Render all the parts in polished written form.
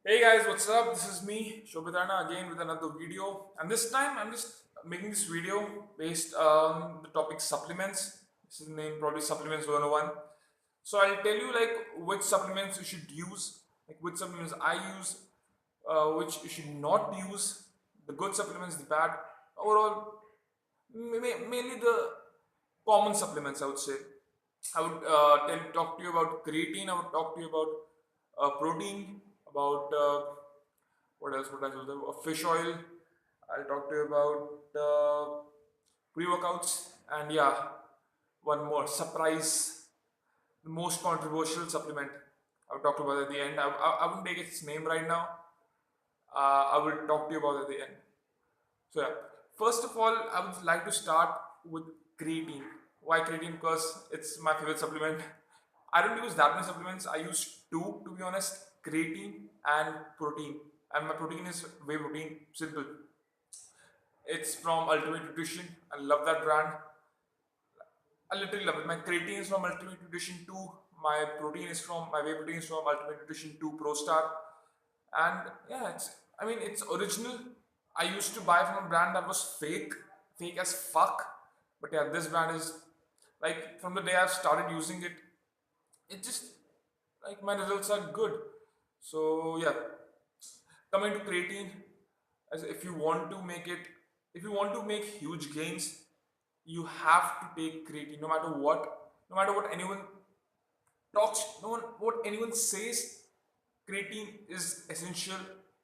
Hey guys, what's up? This is me, Shobhitana, again with another video. And this time I'm just making this video based on the topic supplements. This is named probably Supplements 101. So I'll tell you like which supplements you should use, like which supplements I use, which you should not use, the good supplements, the bad. Overall, mainly the common supplements, I would say. I would talk to you about creatine. I would talk to you about protein, about what else would I do? Fish oil. I'll talk to you about pre-workouts, and yeah, one more surprise, the most controversial supplement. I'll talk about it at the end. I wouldn't take its name right now. I will talk to you about it at the end. So yeah, first of all, I would like to start with creatine. Why creatine? Because it's my favorite supplement. I don't use that many supplements. I use two, to be honest: creatine and protein. And my protein is whey protein. Simple. It's from Ultimate Nutrition. I love that brand. I literally love it. My creatine is from Ultimate Nutrition 2. My whey protein is from Ultimate Nutrition 2 Pro Star. And yeah, it's original. I used to buy from a brand that was fake as fuck. But yeah, this brand is like from the day I've started using it, it just like my results are good. So yeah, coming to creatine, as if you want to make huge gains, you have to take creatine no matter what anyone talks, no one what anyone says. Creatine is essential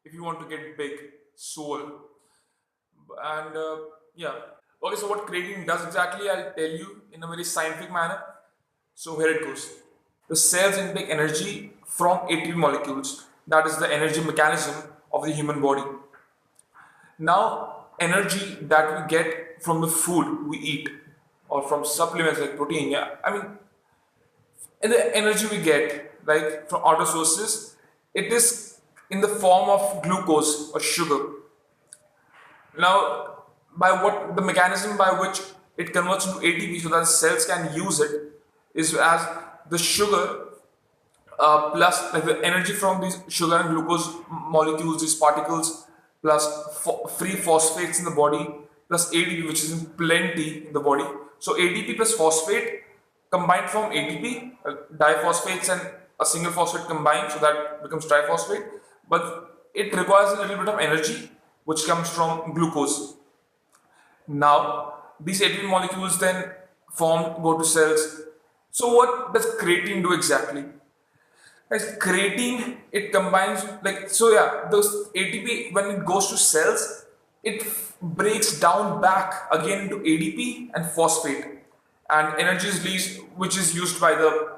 if you want to get big, soul, and yeah. Okay, so what creatine does exactly, I'll tell you in a very scientific manner. So here it goes. The cells intake energy from ATP molecules. That is the energy mechanism of the human body. Now, energy that we get from the food we eat or from supplements like protein, yeah. And the energy we get like from outer sources, it is in the form of glucose or sugar. Now, by what the mechanism by which it converts into ATP so that the cells can use it is as the sugar plus like the energy from these sugar and glucose molecules, these particles, plus free phosphates in the body, plus ADP, which is in plenty in the body. So ADP plus phosphate combined from ATP, diphosphates and a single phosphate combined, so that becomes triphosphate. But it requires a little bit of energy, which comes from glucose. Now, these ATP molecules then go to cells. So, what does creatine do exactly? As creatine, it combines yeah, those ATP when it goes to cells, it breaks down back again into ADP and phosphate, and energy is released, which is used by the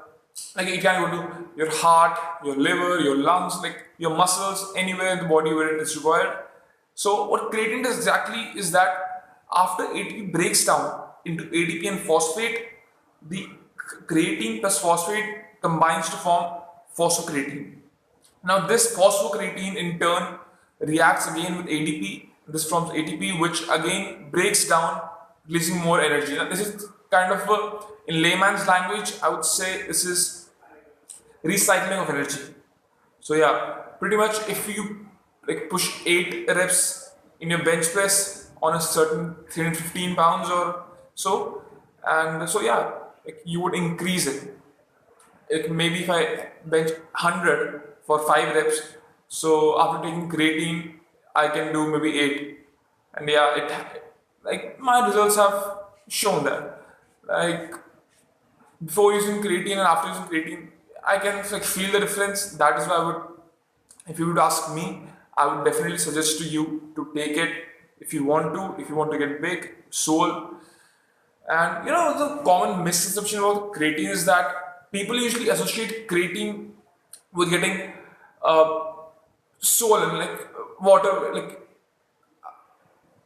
like it can go to your heart, your liver, your lungs, like your muscles, anywhere in the body where it is required. So what creatine does exactly is that after ATP breaks down into ADP and phosphate, the creatine plus phosphate combines to form phosphocreatine. Now this phosphocreatine in turn reacts again with ADP. This forms ATP, which again breaks down, releasing more energy. Now this is kind of in layman's language, I would say this is recycling of energy. So yeah, pretty much if you like push 8 reps in your bench press on a certain 315 pounds or so, and so yeah, like you would increase it. Like maybe if I bench 100 for 5 reps, so after taking creatine, I can do maybe 8, and yeah, it like my results have shown that. Like before using creatine and after using creatine, I can like feel the difference. That is why if you would ask me, I would definitely suggest to you to take it if you want to, get big, soul. And the common misconception about creatine is that people usually associate creatine with getting uh, swollen, like water, like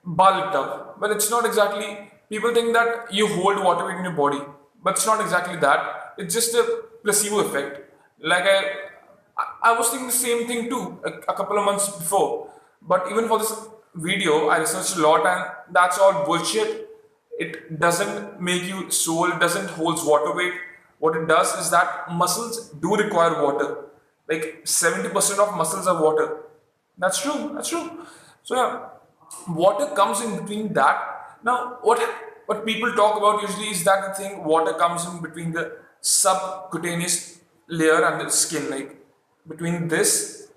bulked up. But it's not exactly. People think that you hold water weight in your body, but it's not exactly that. It's just a placebo effect. Like I was thinking the same thing too a couple of months before. But even for this video, I researched a lot, and that's all bullshit. It doesn't make you swole. It doesn't hold water weight. What it does is that muscles do require water. like 70% of muscles are water. That's true. That's true. So yeah, water comes in between that. Now, what people talk about usually is that the thing water comes in between the subcutaneous layer and the skin, like between this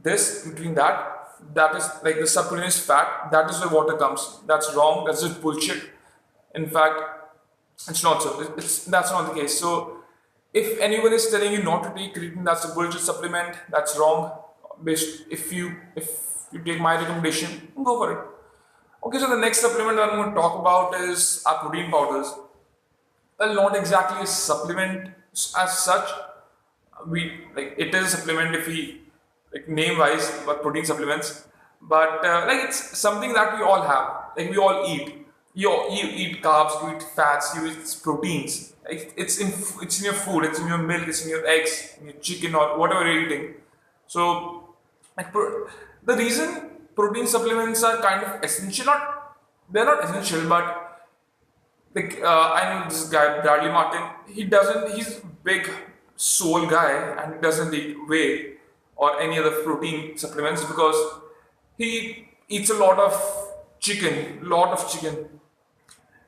between that is like the subcutaneous fat. That is where water comes. That's wrong. That's just bullshit. In fact, it's not so. That's not the case. So, if anyone is telling you not to take creatine, that's a bullshit supplement. That's wrong. Based if you take my recommendation, go for it. Okay, so the next supplement that I'm going to talk about is our protein powders. Well, not exactly a supplement as such. We like it is a supplement if we like name wise, but protein supplements. But like it's something that we all have. Like we all eat. You eat carbs, you eat fats, you eat proteins. Like it's in your food, it's in your milk, it's in your eggs, in your chicken or whatever you're eating. So like the reason protein supplements are kind of essential, not they're not essential, but like I know this guy Bradley Martin. He doesn't. He's a big soul guy, and he doesn't eat whey or any other protein supplements because he eats a lot of chicken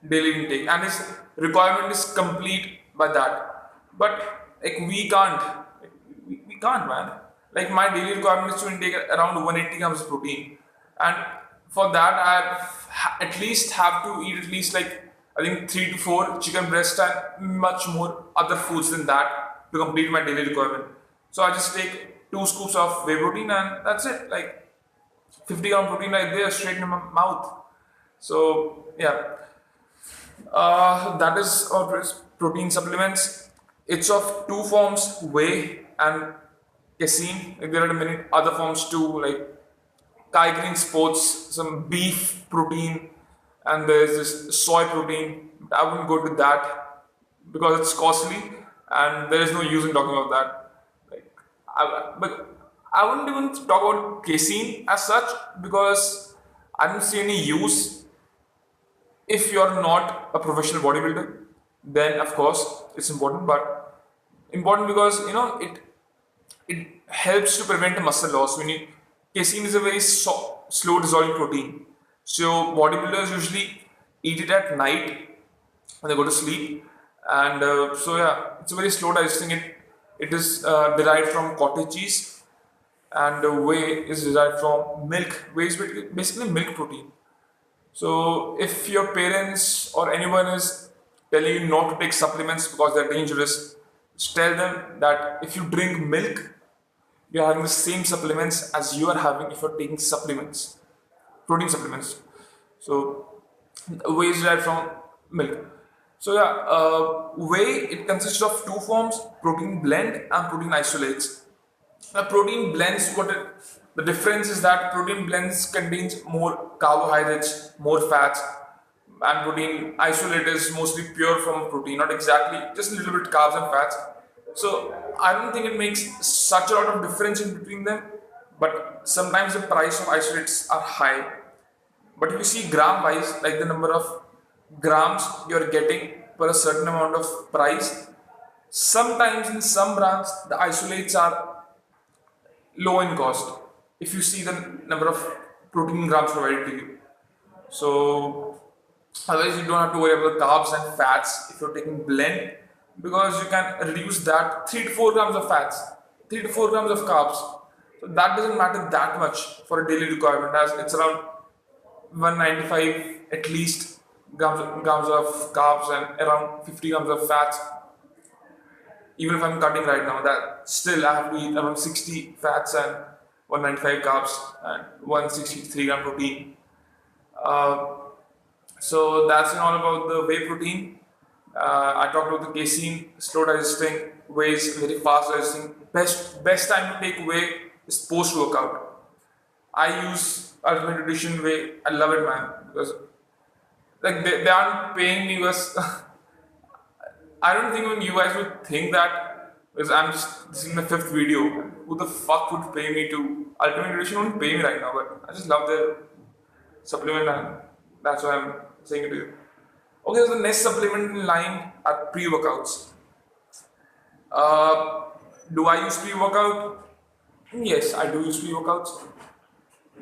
daily intake, and his requirement is complete by that. But like we can't, man. Like my daily requirement is to intake around 180 grams of protein, and for that at least have to eat at least like I think 3 to 4 chicken breast and much more other foods than that to complete my daily requirement. So I just take 2 scoops of whey protein and that's it. Like 50 gram protein right there straight in my mouth. So yeah, that is our protein supplements. It's of two forms, whey and casein. Like there are many other forms too, like Kai Green Sports, some beef protein, and there's this soy protein. I wouldn't go to that because it's costly and there is no use in talking about that. Like, but I wouldn't even talk about casein as such because I don't see any use if you're not a professional bodybuilder. Then of course it's important, but important because it helps to prevent muscle loss. When you casein is a very slow dissolving protein, so bodybuilders usually eat it at night when they go to sleep, and so yeah, it's a very slow digesting. It is derived from cottage cheese, and whey is derived from milk. Whey is basically milk protein. So if your parents or anyone is telling you not to take supplements because they're dangerous, just tell them that if you drink milk, you're having the same supplements as you are having if you're taking supplements, protein supplements. So whey is derived from milk. So yeah, whey it consists of two forms: protein blend and protein isolates. Now, protein blends, the difference is that protein blends contains more carbohydrates, more fats, and protein isolate is mostly pure from protein, not exactly, just a little bit carbs and fats. So I don't think it makes such a lot of difference in between them. But sometimes the price of isolates are high. But if you see gram wise, like the number of grams you're getting per a certain amount of price, sometimes in some brands the isolates are low in cost if you see the number of protein grams provided to you. So otherwise you don't have to worry about the carbs and fats if you're taking blend because you can reduce that 3 to 4 grams of fats, 3 to 4 grams of carbs. So that doesn't matter that much for a daily requirement as it's around 195 at least grams of carbs and around 50 grams of fats. Even if I'm cutting right now, that still I have to eat around 60 fats and 195 carbs and 163 gram protein. Uh, so that's all about the whey protein. I talked about the casein, slow digesting, whey is very fast digesting. Best time to take whey is post workout. I use Ultimate Nutrition whey. I love it, man, because like they aren't paying me because I don't think when you guys would think that because this is my fifth video. Who the fuck would pay me to Ultimate Nutrition won't pay me right now, but I just love their supplement and that's why I'm saying it to you. Okay, so the next supplement in line are pre-workouts. Uh, Do I use pre-workout? Yes, I do use pre-workouts.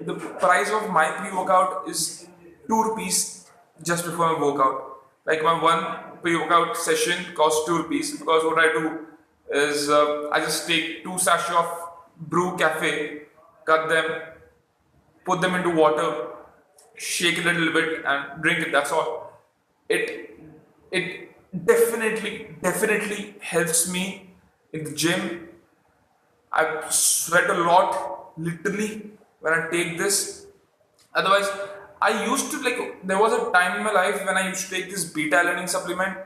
The price of my pre-workout is 2 rupees just before my workout. Like my one pre-workout session costs 2 rupees because what I do is I just take 2 sachets of brew cafe, cut them, put them into water, shake it a little bit, and drink it. That's all. It it definitely helps me in the gym. I sweat a lot, literally, when I take this. Otherwise, I used to like. There was a time in my life when I used to take this beta-alanine supplement,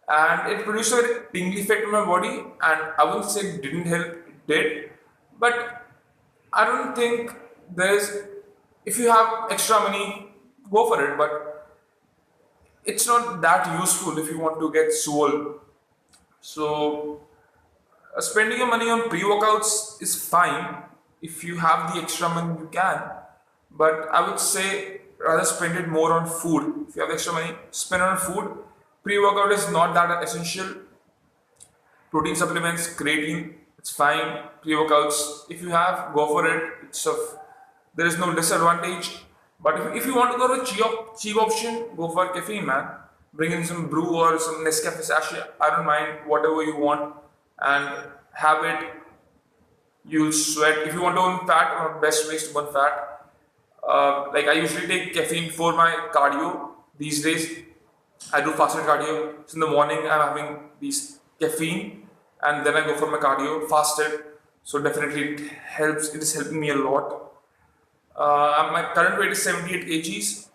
and it produced a very tingly effect on my body. And I wouldn't say it didn't help; it did, but I don't think there's. If you have extra money, go for it. But it's not that useful if you want to get swole. So spending your money on pre-workouts is fine. If you have the extra money, you can. But I would say rather spend it more on food. If you have extra money, spend it on food. Pre-workout is not that essential. Protein supplements, creatine, it's fine. Pre-workouts, if you have, go for it. There is no disadvantage. But if you want to go to a cheap option, go for caffeine, man. Bring in some brew or some Nescafe sachet. I don't mind, whatever you want, and have it. You'll sweat. If you want to burn fat, one of the best ways to burn fat. Like I usually take caffeine for my cardio these days. I do fasted cardio. So in the morning, I'm having these caffeine, and then I go for my cardio fasted. So definitely it helps. It is helping me a lot. My current weight is 78 kgs,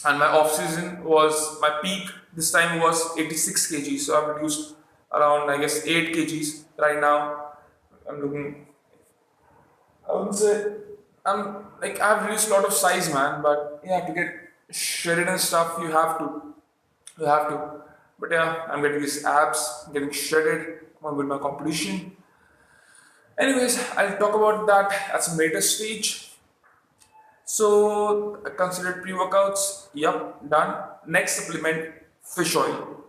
and my off season was my peak. This time was 86 kgs. So I've reduced around I guess 8 kgs right now. I'm looking. I wouldn't say I'm like I've reduced a lot of size, man. But yeah, to get shredded and stuff, you have to. You have to. But yeah, I'm getting these abs, getting shredded. With my competition. Anyways, I'll talk about that at a later stage. So I considered pre-workouts. Yup, done. Next supplement, fish oil.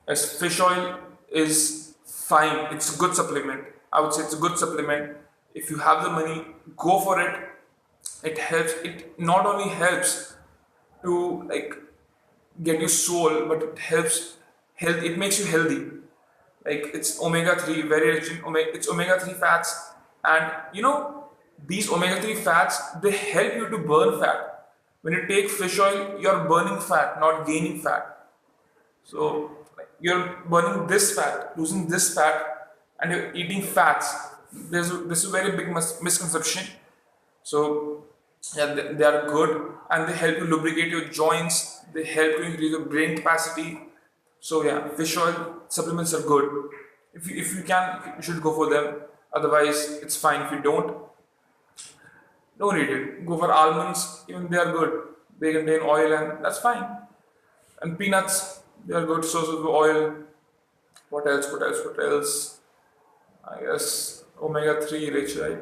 As fish oil is fine. It's a good supplement. I would say it's a good supplement. If you have the money, go for it. It helps. It not only helps to like get you soul, but it helps health. It makes you healthy. Like it's omega 3, very rich in omega. It's omega 3 fats, and these omega 3 fats they help you to burn fat. When you take fish oil, you're burning fat, not gaining fat. So like, you're burning this fat, losing this fat, and you're eating fats. This is a very big misconception. So yeah, they are good and they help you lubricate your joints. They help you increase your brain capacity. So yeah, fish oil supplements are good. If you can, you should go for them. Otherwise, it's fine. If you don't eat it. Go for almonds. Even they are good. They contain oil and that's fine. And peanuts, they are good source of oil. What else? What else? What else? I guess omega 3 rich, right?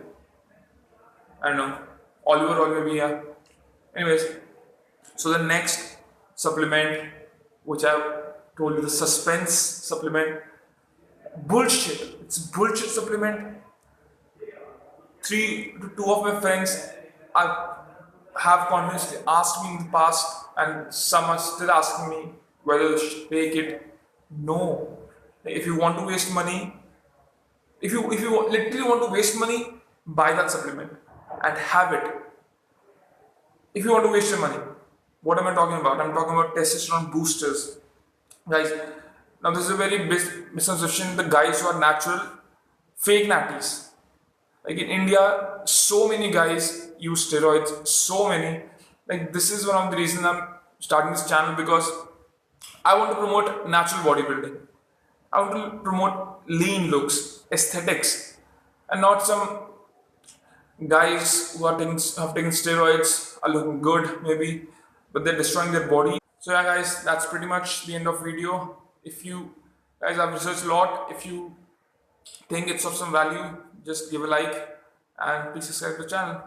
I don't know. Olive oil maybe, yeah. Anyways, so the next supplement, which I've told you, the suspense supplement, bullshit. It's bullshit supplement. Two of my friends have continuously asked me in the past, and some are still asking me whether to take it. No. If you want to waste money, if you literally want to waste money, buy that supplement and have it. If you want to waste your money, what am I talking about? I'm talking about testosterone boosters, guys. Now this is a very big misconception. The guys who are natural, fake natties. Like in India, so many guys use steroids. So many. Like this is one of the reasons I'm starting this channel, because I want to promote natural bodybuilding. I want to promote lean looks, aesthetics, and not some guys who have taken steroids are looking good maybe, but they're destroying their body. So yeah, guys, that's pretty much the end of video. If you guys have researched a lot, if you think it's of some value, just give a like and please subscribe to the channel.